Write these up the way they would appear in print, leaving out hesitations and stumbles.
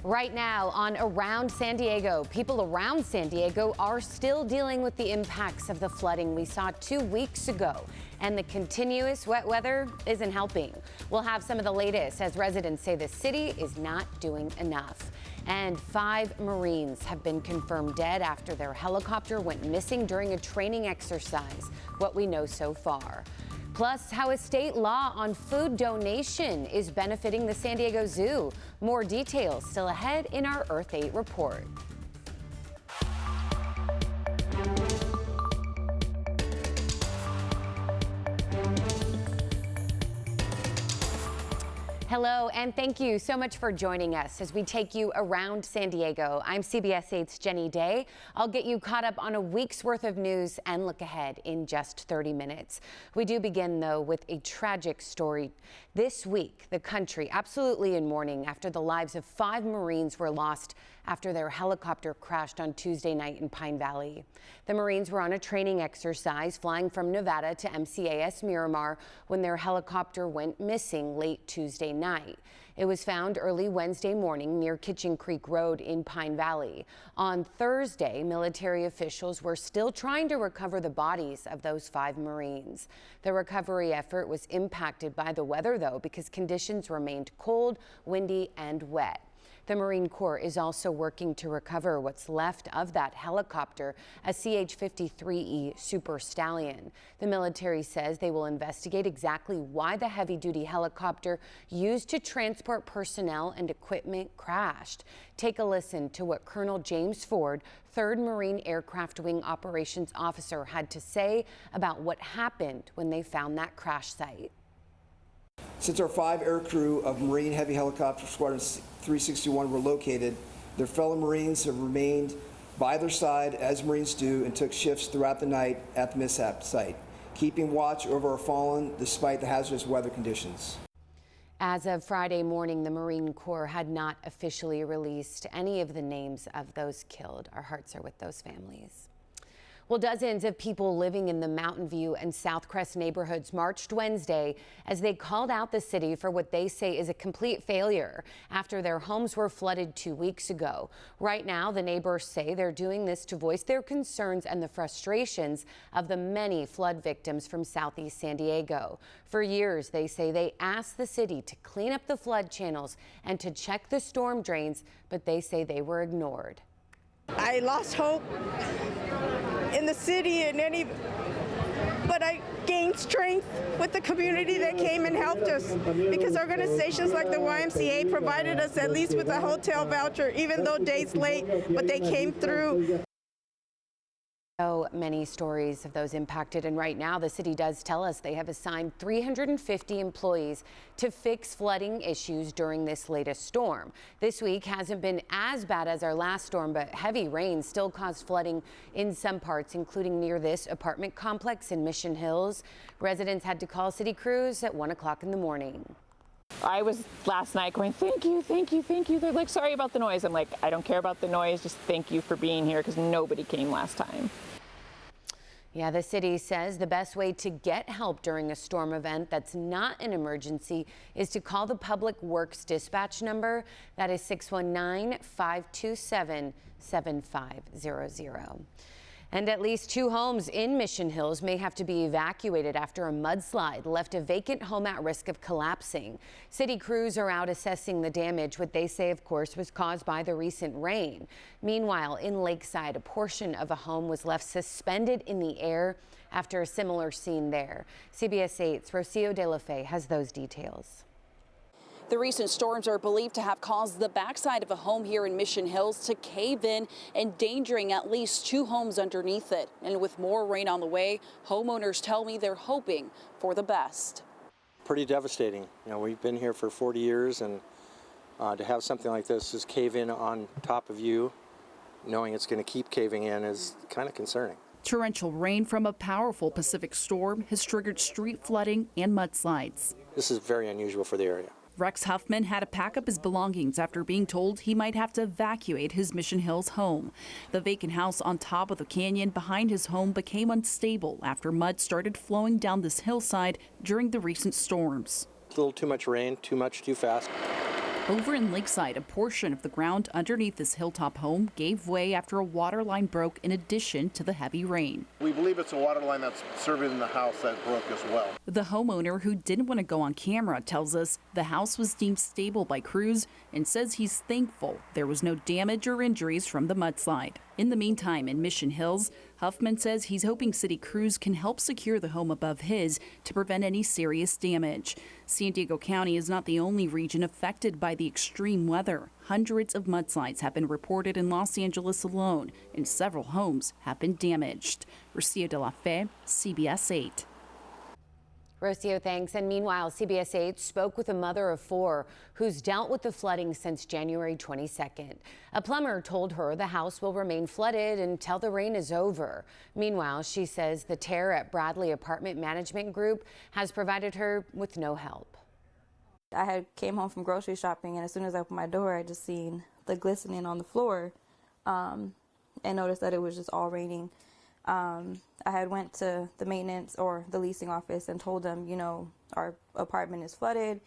Right now on Around San Diego, people around San Diego are still dealing with the impacts of the flooding we saw 2 weeks ago, and the continuous wet weather isn't helping. We'll have some of the latest as residents say the city is not doing enough. And 5 Marines have been confirmed dead after their helicopter went missing during a training exercise, what we know so far. Plus, how a state law on food donation is benefiting the San Diego Zoo. More details still ahead in our Earth 8 report. Hello, and thank you so much for joining us as we take you around San Diego. I'm CBS 8's Jenny Day. I'll get you caught up on a week's worth of news and look ahead in just 30 minutes. We do begin, though, with a tragic story. This week, the country absolutely in mourning after the lives of 5 Marines were lost after their helicopter crashed on Tuesday night in Pine Valley. The Marines were on a training exercise flying from Nevada to MCAS Miramar when their helicopter went missing late Tuesday night. It was found early Wednesday morning near Kitchen Creek Road in Pine Valley. On Thursday, military officials were still trying to recover the bodies of those 5 Marines. The recovery effort was impacted by the weather, though, because conditions remained cold, windy, and wet. The Marine Corps is also working to recover what's left of that helicopter, a CH-53E Super Stallion. The military says they will investigate exactly why the heavy-duty helicopter used to transport personnel and equipment crashed. Take a listen to what Colonel James Ford, 3rd Marine Aircraft Wing Operations Officer, had to say about what happened when they found that crash site. Since our 5 aircrew of Marine Heavy Helicopter Squadron 361 were located, their fellow Marines have remained by their side as Marines do and took shifts throughout the night at the mishap site, keeping watch over our fallen despite the hazardous weather conditions. As of Friday morning, the Marine Corps had not officially released any of the names of those killed. Our hearts are with those families. Well, dozens of people living in the Mountain View and Southcrest neighborhoods marched Wednesday as they called out the city for what they say is a complete failure after their homes were flooded 2 weeks ago. Right now, the neighbors say they're doing this to voice their concerns and the frustrations of the many flood victims from Southeast San Diego. For years, they say they asked the city to clean up the flood channels and to check the storm drains, but they say they were ignored. I lost hope in the city but I gained strength with the community that came and helped us, because organizations like the YMCA provided us at least with a hotel voucher, even though days late, but they came through. So many stories of those impacted, and right now the city does tell us they have assigned 350 employees to fix flooding issues during this latest storm. This week hasn't been as bad as our last storm, but heavy rain still caused flooding in some parts, including near this apartment complex in Mission Hills. Residents had to call city crews at 1 o'clock in the morning. I was last night going, thank you, thank you, thank you. They're like, sorry about the noise. I'm like, I don't care about the noise. Just thank you for being here, because nobody came last time. Yeah, the city says the best way to get help during a storm event that's not an emergency is to call the Public Works dispatch number. That is 619-527-7500. And at least 2 homes in Mission Hills may have to be evacuated after a mudslide left a vacant home at risk of collapsing. City crews are out assessing the damage, what they say, of course, was caused by the recent rain. Meanwhile, in Lakeside, a portion of a home was left suspended in the air after a similar scene there. CBS 8's Rocio De La Fe has those details. The recent storms are believed to have caused the backside of a home here in Mission Hills to cave in, endangering at least 2 homes underneath it. And with more rain on the way, homeowners tell me they're hoping for the best. Pretty devastating. You know, we've been here for 40 years, and to have something like this just cave in on top of you, knowing it's going to keep caving in, is kind of concerning. Torrential rain from a powerful Pacific storm has triggered street flooding and mudslides. This is very unusual for the area. Rex Huffman had to pack up his belongings after being told he might have to evacuate his Mission Hills home. The vacant house on top of the canyon behind his home became unstable after mud started flowing down this hillside during the recent storms. A little too much rain, too much, too fast. Over in Lakeside, a portion of the ground underneath this hilltop home gave way after a water line broke in addition to the heavy rain. We believe it's a water line that's serving the house that broke as well. The homeowner, who didn't want to go on camera, tells us the house was deemed stable by crews and says he's thankful there was no damage or injuries from the mudslide. In the meantime, in Mission Hills, Huffman says he's hoping city crews can help secure the home above his to prevent any serious damage. San Diego County is not the only region affected by the extreme weather. Hundreds of mudslides have been reported in Los Angeles alone, and several homes have been damaged. Rocio de la Fe, CBS 8. Rocio, thanks. And meanwhile, CBS 8 spoke with a mother of 4 who's dealt with the flooding since January 22nd. A plumber told her the house will remain flooded until the rain is over. Meanwhile, she says the tear at Bradley Apartment Management Group has provided her with no help. I came home from grocery shopping, and as soon as I opened my door, I just seen the glistening on the floor and noticed that it was just all raining. I had went to the maintenance or the leasing office and told them, you know, our apartment is flooded.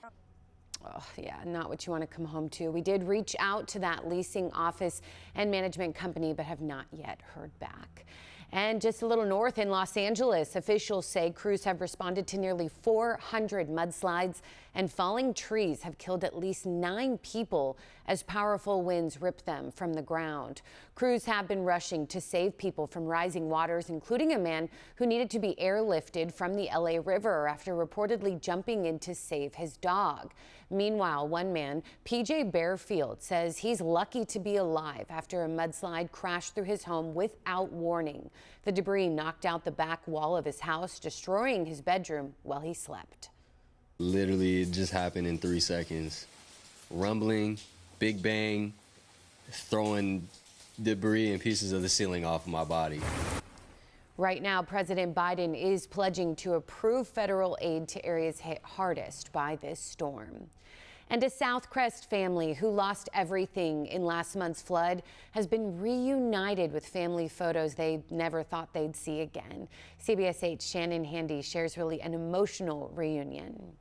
Oh, yeah, not what you want to come home to. We did reach out to that leasing office and management company, but have not yet heard back. And just a little north in Los Angeles, officials say crews have responded to nearly 400 mudslides, and falling trees have killed at least 9 people as powerful winds rip them from the ground. Crews have been rushing to save people from rising waters, including a man who needed to be airlifted from the LA River after reportedly jumping in to save his dog. Meanwhile, one man, PJ Bearfield, says he's lucky to be alive after a mudslide crashed through his home without warning. The debris knocked out the back wall of his house, destroying his bedroom while he slept. Literally, it just happened in 3 seconds. Rumbling, big bang, throwing debris and pieces of the ceiling off of my body. Right now, President Biden is pledging to approve federal aid to areas hit hardest by this storm. And a Southcrest family who lost everything in last month's flood has been reunited with family photos they never thought they'd see again. CBS 8's Shannon Handy shares really an emotional reunion.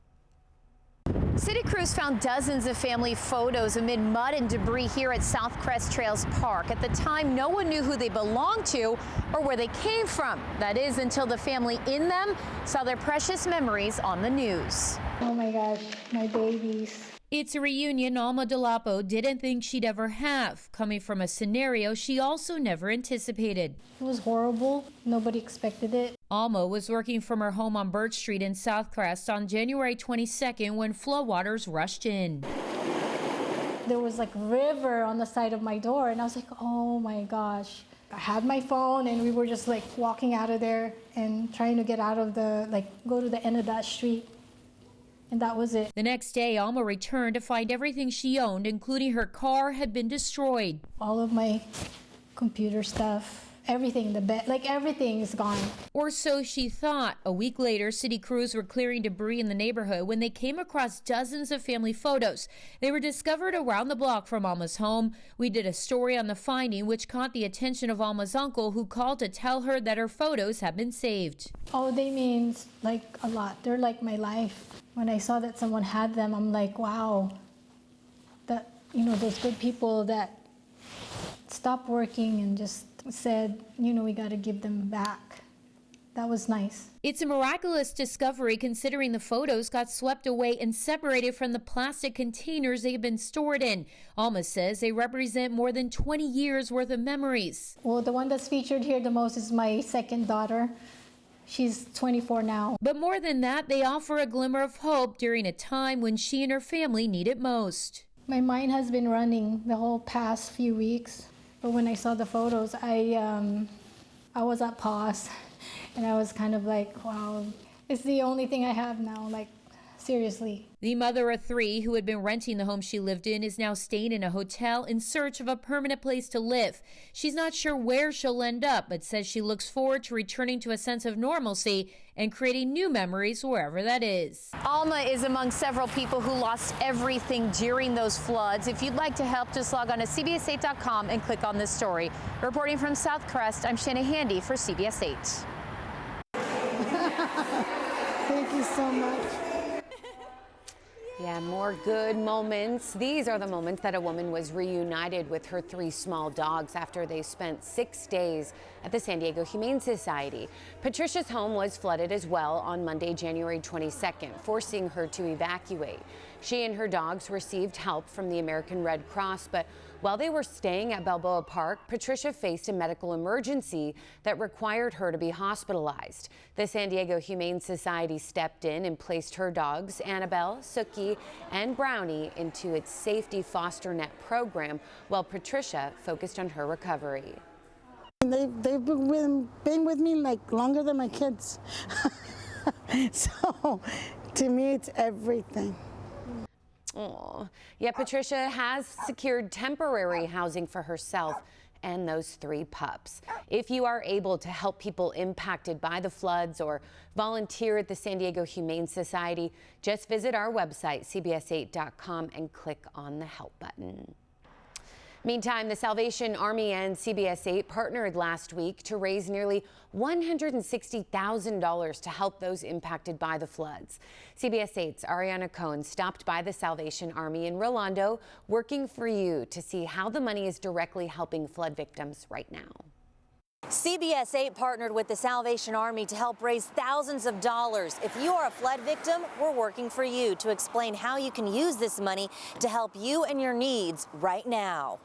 City crews found dozens of family photos amid mud and debris here at Southcrest Trails Park. At the time, no one knew who they belonged to or where they came from. That is, until the family in them saw their precious memories on the news. Oh my gosh, my babies. It's a reunion Alma Delapo didn't think she'd ever have, coming from a scenario she also never anticipated. It was horrible. Nobody expected it. Alma was working from her home on Birch Street in Southcrest on January 22nd when floodwaters rushed in. There was like a river on the side of my door, and I was like, oh my gosh. I had my phone, and we were just like walking out of there and trying to get out of go to the end of that street. And that was it. The next day, Alma returned to find everything she owned, including her car, had been destroyed. All of my computer stuff, everything, the bed, everything is gone. Or so she thought. A week later, city crews were clearing debris in the neighborhood when they came across dozens of family photos. They were discovered around the block from Alma's home. We did a story on the finding, which caught the attention of Alma's uncle, who called to tell her that her photos have been saved. Oh, they mean a lot. They're like my life. When I saw that someone had them, I'm like, wow, that, those good people that stopped working and just said, we got to give them back. That was nice. It's a miraculous discovery considering the photos got swept away and separated from the plastic containers they have been stored in. Alma says they represent more than 20 years worth of memories. Well, the one that's featured here the most is my second daughter. She's 24 now. But more than that, they offer a glimmer of hope during a time when she and her family need it most. My mind has been running the whole past few weeks. But when I saw the photos, I was at pause. And I was kind of like, wow, it's the only thing I have now, seriously. The mother of 3 who had been renting the home she lived in is now staying in a hotel in search of a permanent place to live. She's not sure where she'll end up, but says she looks forward to returning to a sense of normalcy and creating new memories wherever that is. Alma is among several people who lost everything during those floods. If you'd like to help, just log on to CBS8.com and click on this story. Reporting from Southcrest, I'm Shannon Handy for CBS 8. Thank you so much. Yeah, more good moments. These are the moments that a woman was reunited with her 3 small dogs after they spent 6 days at the San Diego Humane Society. Patricia's home was flooded as well on Monday, January 22nd, forcing her to evacuate. She and her dogs received help from the American Red Cross, but while they were staying at Balboa Park, Patricia faced a medical emergency that required her to be hospitalized. The San Diego Humane Society stepped in and placed her dogs, Annabelle, Sookie, and Brownie, into its safety foster net program, while Patricia focused on her recovery. They've been with me like longer than my kids. So to me, it's everything. Oh, yeah, Patricia has secured temporary housing for herself and those 3 pups. If you are able to help people impacted by the floods or volunteer at the San Diego Humane Society, just visit our website, cbs8.com, and click on the help button. Meantime, the Salvation Army and CBS 8 partnered last week to raise nearly $160,000 to help those impacted by the floods. CBS 8's Ariana Cohen stopped by the Salvation Army in Rolando, working for you, to see how the money is directly helping flood victims right now. CBS 8 partnered with the Salvation Army to help raise thousands of dollars. If you are a flood victim, we're working for you to explain how you can use this money to help you and your needs right now.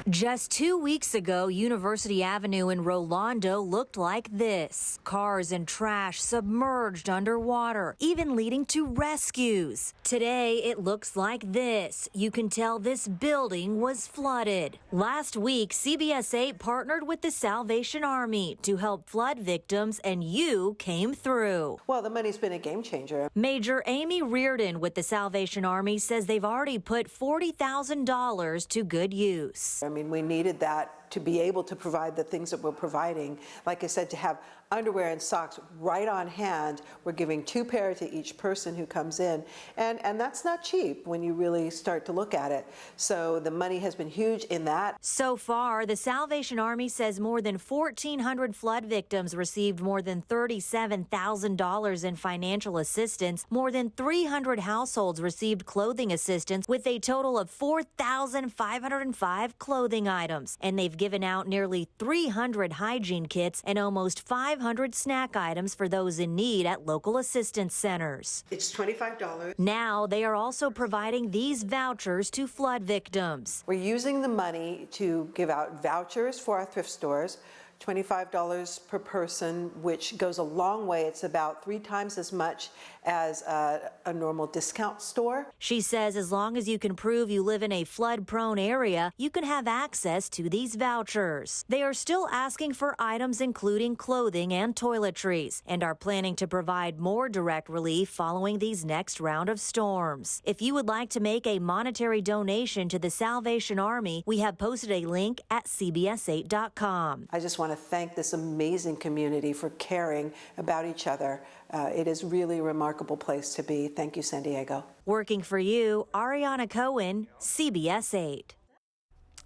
Just 2 weeks ago, University Avenue in Rolando looked like this. Cars and trash submerged underwater, even leading to rescues. Today, it looks like this. You can tell this building was flooded. Last week, CBS 8 partnered with the Salvation Army to help flood victims, and you came through. Well, the money's been a game changer. Major Amy Reardon with the Salvation Army says they've already put $40,000 to good use. I mean, we needed that to be able to provide the things that we're providing. Like I said, to have underwear and socks right on hand. We're giving 2 pairs to each person who comes in. And that's not cheap when you really start to look at it. So the money has been huge in that. So far, the Salvation Army says more than 1,400 flood victims received more than $37,000 in financial assistance. More than 300 households received clothing assistance, with a total of 4,505 clothing items. And they've given out nearly 300 hygiene kits and almost 500 snack items for those in need at local assistance centers. It's $25. Now they are also providing these vouchers to flood victims. We're using the money to give out vouchers for our thrift stores, $25 per person, which goes a long way. It's about 3 times as much as a normal discount store. She says as long as you can prove you live in a flood-prone area, you can have access to these vouchers. They are still asking for items including clothing and toiletries, and are planning to provide more direct relief following these next round of storms. If you would like to make a monetary donation to the Salvation Army, we have posted a link at cbs8.com. I just want to thank this amazing community for caring about each other. It is really a remarkable place to be. Thank you, San Diego. Working for you, Ariana Cohen, CBS 8.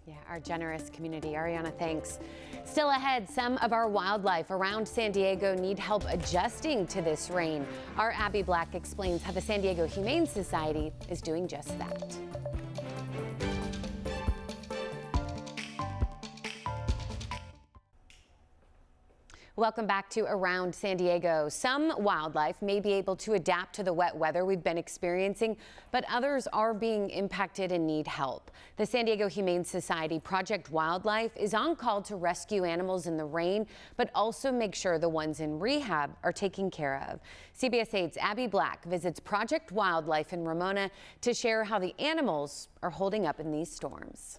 Yeah, our generous community. Ariana, thanks. Still ahead, some of our wildlife around San Diego need help adjusting to this rain. Our Abby Black explains how the San Diego Humane Society is doing just that. Welcome back to Around San Diego. Some wildlife may be able to adapt to the wet weather we've been experiencing, but others are being impacted and need help. The San Diego Humane Society Project Wildlife is on call to rescue animals in the rain, but also make sure the ones in rehab are taken care of. CBS 8's Abby Black visits Project Wildlife in Ramona to share how the animals are holding up in these storms.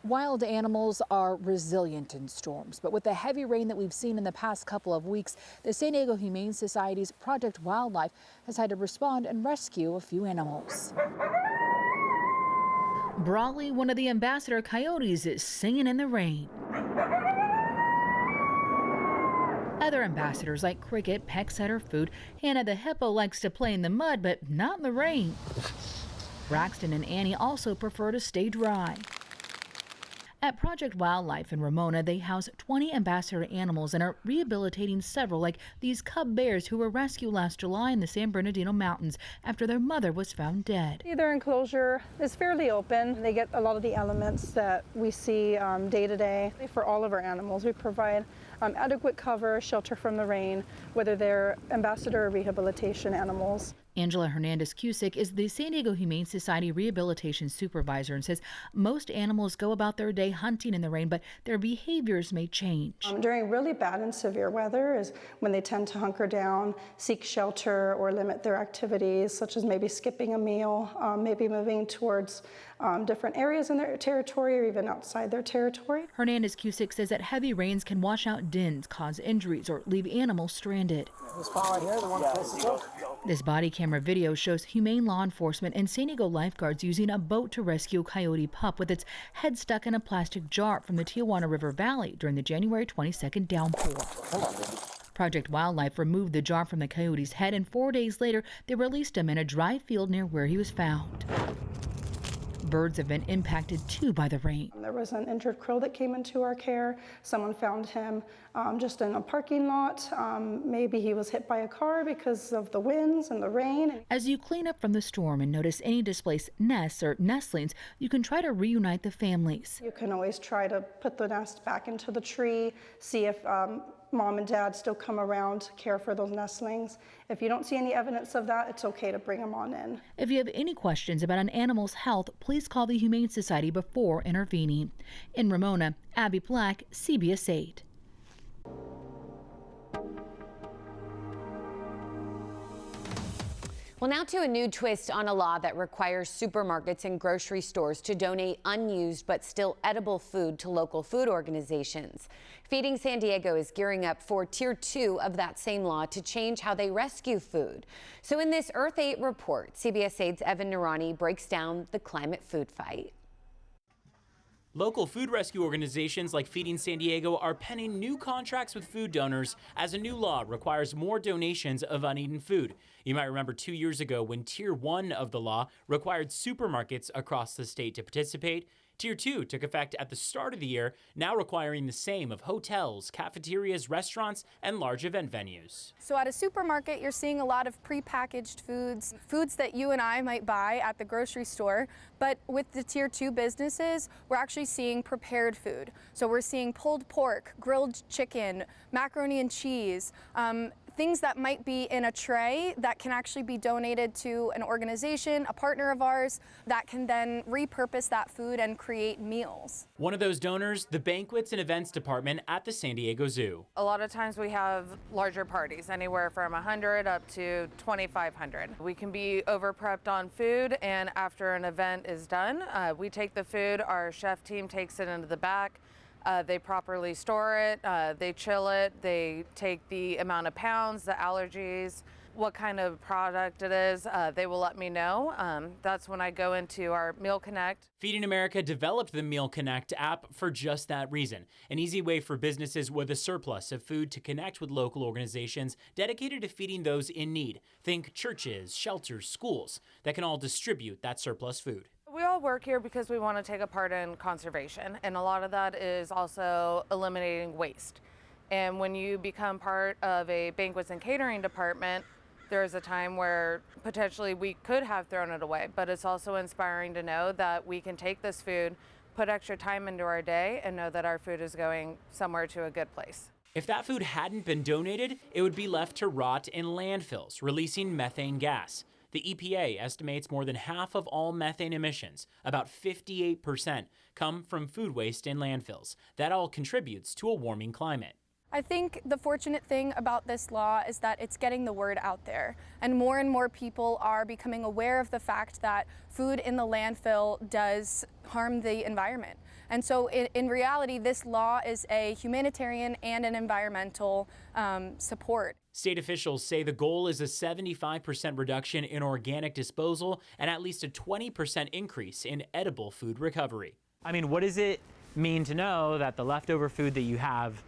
Wild animals are resilient in storms, but with the heavy rain that we've seen in the past couple of weeks, the San Diego Humane Society's Project Wildlife has had to respond and rescue a few animals. Brawley, one of the ambassador coyotes, is singing in the rain. Other ambassadors like Cricket pecks at her food. Hannah the hippo likes to play in the mud, but not in the rain. Braxton and Annie also prefer to stay dry. At Project Wildlife in Ramona, they house 20 ambassador animals and are rehabilitating several, like these cub bears who were rescued last July in the San Bernardino Mountains after their mother was found dead. Their enclosure is fairly open. They get a lot of the elements that we see day to day. For all of our animals, we provide adequate cover, shelter from the rain, whether they're ambassador or rehabilitation animals. Angela Hernandez-Cusick is the San Diego Humane Society Rehabilitation Supervisor and says most animals go about their day hunting in the rain, but their behaviors may change. During really bad and severe weather is when they tend to hunker down, seek shelter, or limit their activities, such as maybe skipping a meal, maybe moving towards different areas in their territory or even outside their territory. Hernandez-Cusick says that heavy rains can wash out dens, cause injuries, or leave animals stranded. This spot right here, the one closest to us. This body camera video shows humane law enforcement and San Diego lifeguards using a boat to rescue a coyote pup with its head stuck in a plastic jar from the Tijuana River Valley during the January 22nd downpour. Project Wildlife removed the jar from the coyote's head, and 4 days later, they released him in a dry field near where he was found. Birds have been impacted too by the rain. There was an injured crow that came into our care. Someone found him just in a parking lot. Maybe he was hit by a car because of the winds and the rain. As you clean up from the storm and notice any displaced nests or nestlings, you can try to reunite the families. You can always try to put the nest back into the tree, see if mom and dad still come around to care for those nestlings. If you don't see any evidence of that, it's okay to bring them on in. If you have any questions about an animal's health, please call the Humane Society before intervening. In Ramona, Abby Black, CBS 8. Well, now to a new twist on a law that requires supermarkets and grocery stores to donate unused but still edible food to local food organizations. Feeding San Diego is gearing up for Tier 2 of that same law to change how they rescue food. So in this Earth 8 report, CBS 8's Evan Narani breaks down the climate food fight. Local food rescue organizations like Feeding San Diego are penning new contracts with food donors as a new law requires more donations of uneaten food. You might remember 2 years ago when Tier 1 of the law required supermarkets across the state to participate. Tier 2 took effect at the start of the year, now requiring the same of hotels, cafeterias, restaurants, and large event venues. So at a supermarket, you're seeing a lot of prepackaged foods that you and I might buy at the grocery store. But with the Tier 2 businesses, we're actually seeing prepared food. So we're seeing pulled pork, grilled chicken, macaroni and cheese, things that might be in a tray that can actually be donated to an organization, a partner of ours, that can then repurpose that food and create meals. One of those donors, the Banquets and Events Department at the San Diego Zoo. A lot of times we have larger parties, anywhere from 100 up to 2,500. We can be over-prepped on food, and after an event is done, we take the food, our chef team takes it into the back. They properly store it, they chill it, they take the amount of pounds, the allergies, what kind of product it is, they will let me know. That's when I go into our Meal Connect. Feeding America developed the Meal Connect app for just that reason, an easy way for businesses with a surplus of food to connect with local organizations dedicated to feeding those in need. Think churches, shelters, schools that can all distribute that surplus food. We all work here because we want to take a part in conservation, and a lot of that is also eliminating waste. And when you become part of a banquets and catering department, there's a time where potentially we could have thrown it away, but it's also inspiring to know that we can take this food, put extra time into our day, and know that our food is going somewhere to a good place. If that food hadn't been donated, it would be left to rot in landfills, releasing methane gas. The EPA estimates more than half of all methane emissions, about 58%, come from food waste in landfills. That all contributes to a warming climate. I think the fortunate thing about this law is that it's getting the word out there, and more people are becoming aware of the fact that food in the landfill does harm the environment. And so in reality, this law is a humanitarian and an environmental support. State officials say the goal is a 75% reduction in organic disposal and at least a 20% increase in edible food recovery. I mean, what does it mean to know that the leftover food that you have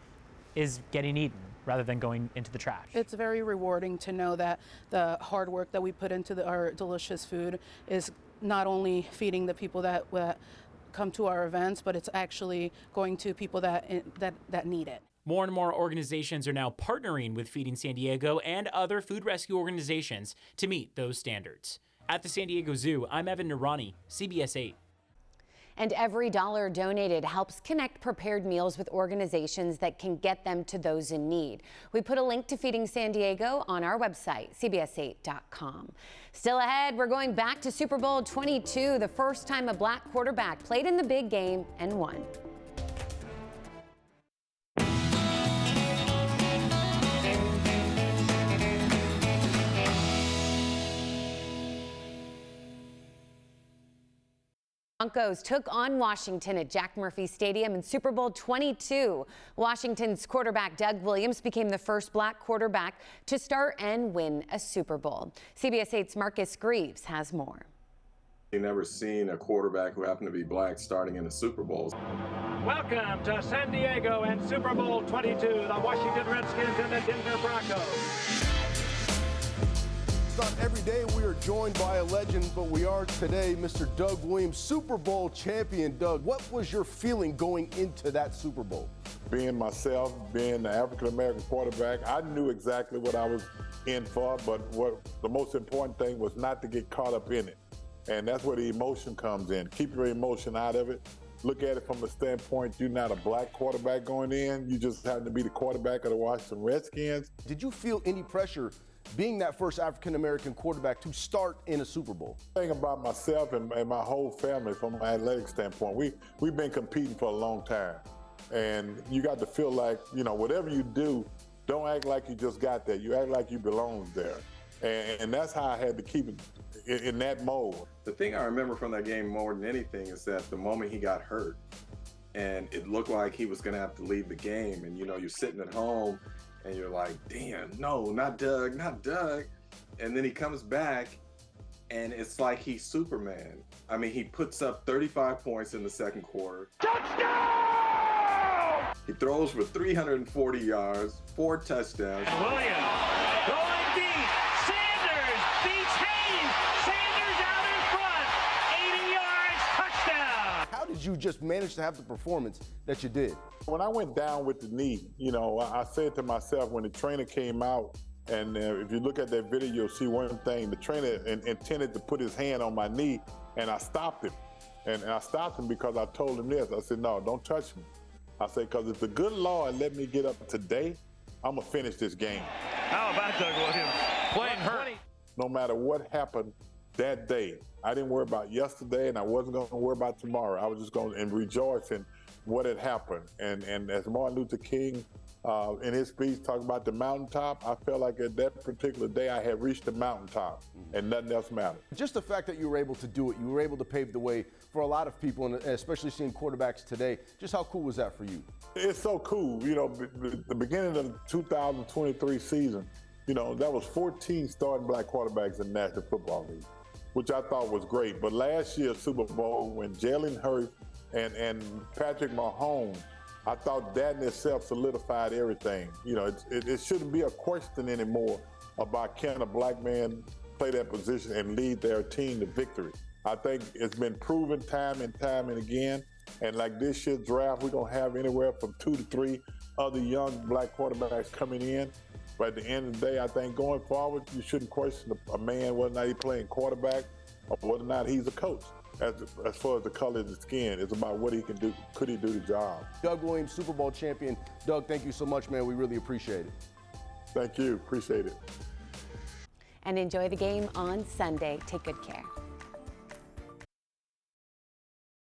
is getting eaten rather than going into the trash? It's very rewarding to know that the hard work that we put into our delicious food is not only feeding the people that come to our events, but it's actually going to people that need it. More and more organizations are now partnering with Feeding San Diego and other food rescue organizations to meet those standards. At the San Diego Zoo, I'm Evan Nurani, CBS 8. And every dollar donated helps connect prepared meals with organizations that can get them to those in need. We put a link to Feeding San Diego on our website, cbs8.com. Still ahead, we're going back to Super Bowl 22, the first time a black quarterback played in the big game and won. Broncos took on Washington at Jack Murphy Stadium in Super Bowl 22. Washington's quarterback Doug Williams became the first black quarterback to start and win a Super Bowl. CBS 8's Marcus Greaves has more. You've never seen a quarterback who happened to be black starting in the Super Bowl. Welcome to San Diego and Super Bowl 22, the Washington Redskins and the Denver Broncos. Not every day we are joined by a legend, but we are today Mr. Doug Williams, Super Bowl champion. Doug, what was your feeling going into that Super Bowl? Being myself, being the African-American quarterback, I knew exactly what I was in for, but what the most important thing was not to get caught up in it. And that's where the emotion comes in. Keep your emotion out of it. Look at it from the standpoint, you're not a black quarterback going in. You just happen to be the quarterback of the Washington Redskins. Did you feel any pressure being that first African-American quarterback to start in a Super Bowl? The thing about myself and my whole family from an athletic standpoint, we've been competing for a long time. And you got to feel like, you know, whatever you do, don't act like you just got there. You act like you belong there. And that's how I had to keep it in that mode. The thing I remember from that game more than anything is that the moment he got hurt and it looked like he was going to have to leave the game, and, you know, you're sitting at home and you're like, damn, no, not Doug, not Doug. And then he comes back and it's like he's Superman. I mean, he puts up 35 points in the second quarter. Touchdown! He throws for 340 yards, 4 touchdowns. And Williams going deep. Sanders beats Haynes. Sanders out in front. 80 yards, touchdown. How did you just manage to have the performance that you did? When I went down with the knee, you know, I said to myself when the trainer came out, and if you look at that video, you'll see one thing. The trainer intended to put his hand on my knee, and I stopped him. And I stopped him because I told him this. I said, no, don't touch me. I said, because if the good Lord let me get up today, I'm going to finish this game. How about Doug Williams playing hurt? No matter what happened that day, I didn't worry about yesterday, and I wasn't going to worry about tomorrow. I was just going to rejoice in what had happened. And as Martin Luther King in his speech talking about the mountaintop, I felt like at that particular day I had reached the mountaintop and nothing else mattered. Just the fact that you were able to do it, you were able to pave the way for a lot of people, and especially seeing quarterbacks today. Just how cool was that for you? It's so cool. You know, the beginning of the 2023 season, you know, that was 14 starting black quarterbacks in the National Football League, which I thought was great. But last year's Super Bowl, when Jalen Hurts and Patrick Mahomes, I thought that in itself solidified everything. You know, it shouldn't be a question anymore about can a black man play that position and lead their team to victory. I think it's been proven time and time and again. And like this year's draft, we're going to have anywhere from 2 to 3 other young black quarterbacks coming in. But at the end of the day, I think going forward, you shouldn't question a man whether or not he's playing quarterback or whether or not he's a coach. As far as the color of the skin, it's about what he can do. Could he do the job? Doug Williams, Super Bowl champion. Doug, thank you so much, man. We really appreciate it. Thank you. Appreciate it. And enjoy the game on Sunday. Take good care.